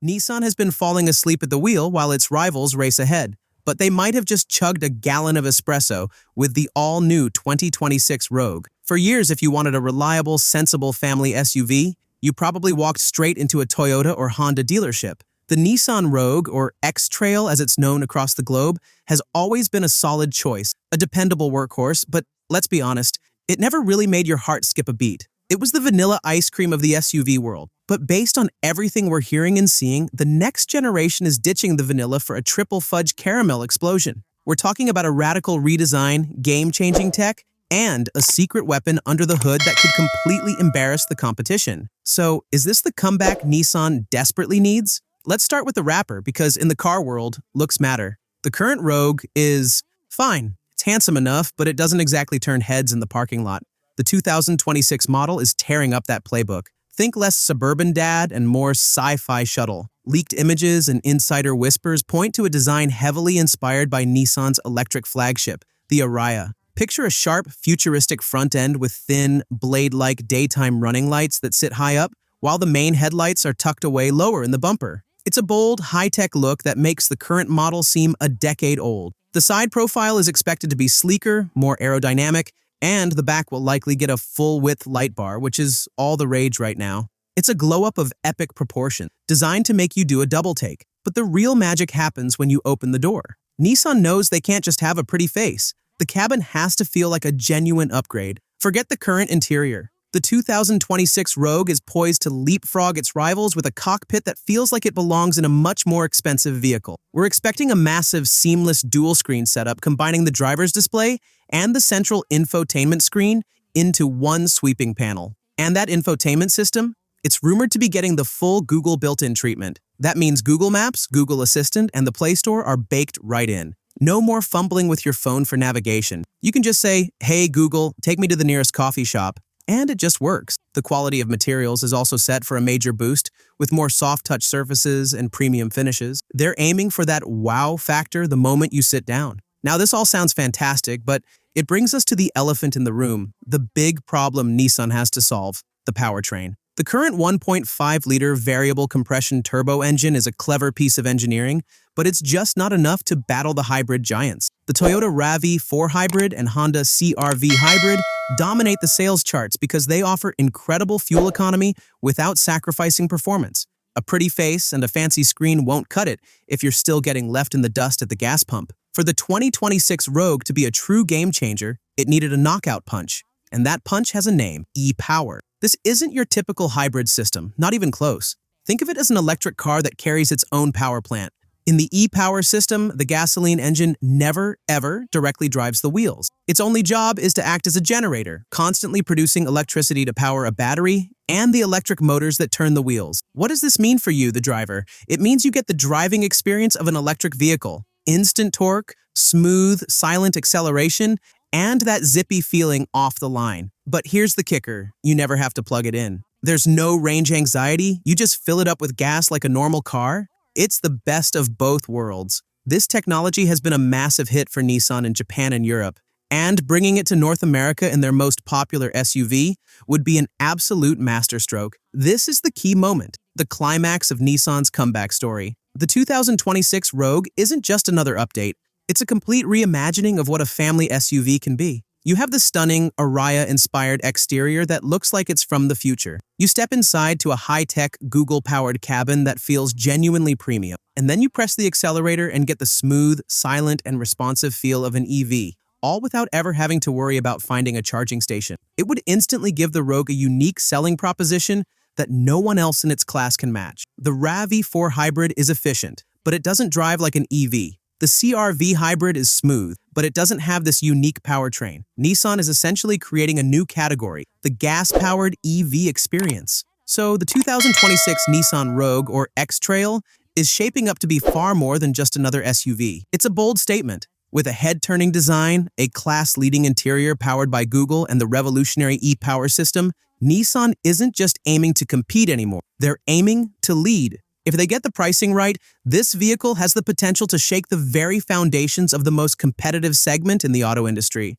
Nissan has been falling asleep at the wheel while its rivals race ahead, but they might have just chugged a gallon of espresso with the all-new 2026 Rogue. For years, if you wanted a reliable, sensible family SUV, you probably walked straight into a Toyota or Honda dealership. The Nissan Rogue, or X-Trail as it's known across the globe, has always been a solid choice, a dependable workhorse, but let's be honest, it never really made your heart skip a beat. It was the vanilla ice cream of the SUV world. But based on everything we're hearing and seeing, the next generation is ditching the vanilla for a triple fudge caramel explosion. We're talking about a radical redesign, game-changing tech, and a secret weapon under the hood that could completely embarrass the competition. So, is this the comeback Nissan desperately needs? Let's start with the wrapper, because in the car world, looks matter. The current Rogue is fine. It's handsome enough, but it doesn't exactly turn heads in the parking lot. The 2026 model is tearing up that playbook. Think less suburban dad and more sci-fi shuttle. Leaked images and insider whispers point to a design heavily inspired by Nissan's electric flagship, the Ariya. Picture a sharp, futuristic front end with thin, blade-like daytime running lights that sit high up, while the main headlights are tucked away lower in the bumper. It's a bold, high-tech look that makes the current model seem a decade old. The side profile is expected to be sleeker, more aerodynamic, and the back will likely get a full-width light bar, which is all the rage right now. It's a glow-up of epic proportion, designed to make you do a double take. But the real magic happens when you open the door. Nissan knows they can't just have a pretty face. The cabin has to feel like a genuine upgrade. Forget the current interior. The 2026 Rogue is poised to leapfrog its rivals with a cockpit that feels like it belongs in a much more expensive vehicle. We're expecting a massive, seamless dual-screen setup combining the driver's display and the central infotainment screen into one sweeping panel. And that infotainment system? It's rumored to be getting the full Google built-in treatment. That means Google Maps, Google Assistant, and the Play Store are baked right in. No more fumbling with your phone for navigation. You can just say, "Hey Google, take me to the nearest coffee shop." And it just works. The quality of materials is also set for a major boost, with more soft-touch surfaces and premium finishes. They're aiming for that wow factor the moment you sit down. Now, this all sounds fantastic, but it brings us to the elephant in the room, the big problem Nissan has to solve, the powertrain. The current 1.5-liter variable compression turbo engine is a clever piece of engineering, but it's just not enough to battle the hybrid giants. The Toyota RAV4 Hybrid and Honda CR-V Hybrid dominate the sales charts because they offer incredible fuel economy without sacrificing performance. A pretty face and a fancy screen won't cut it if you're still getting left in the dust at the gas pump. For the 2026 Rogue to be a true game changer, it needed a knockout punch. And that punch has a name, e-Power. This isn't your typical hybrid system, not even close. Think of it as an electric car that carries its own power plant. In the e-Power system, the gasoline engine never, ever directly drives the wheels. Its only job is to act as a generator, constantly producing electricity to power a battery and the electric motors that turn the wheels. What does this mean for you, the driver? It means you get the driving experience of an electric vehicle. Instant torque, smooth, silent acceleration, and that zippy feeling off the line. But here's the kicker, you never have to plug it in. There's no range anxiety, you just fill it up with gas like a normal car. It's the best of both worlds. This technology has been a massive hit for Nissan in Japan and Europe, and bringing it to North America in their most popular SUV would be an absolute masterstroke. This is the key moment, the climax of Nissan's comeback story. The 2026 Rogue isn't just another update, it's a complete reimagining of what a family SUV can be. You have the stunning, Ariya-inspired exterior that looks like it's from the future. You step inside to a high-tech, Google-powered cabin that feels genuinely premium. And then you press the accelerator and get the smooth, silent, and responsive feel of an EV, all without ever having to worry about finding a charging station. It would instantly give the Rogue a unique selling proposition that no one else in its class can match. The RAV4 Hybrid is efficient, but it doesn't drive like an EV. The CR-V Hybrid is smooth, but it doesn't have this unique powertrain. Nissan is essentially creating a new category, the gas-powered EV experience. So the 2026 Nissan Rogue, or X-Trail, is shaping up to be far more than just another SUV. It's a bold statement. With a head-turning design, a class-leading interior powered by Google, and the revolutionary e-Power system, Nissan isn't just aiming to compete anymore. They're aiming to lead. If they get the pricing right, this vehicle has the potential to shake the very foundations of the most competitive segment in the auto industry.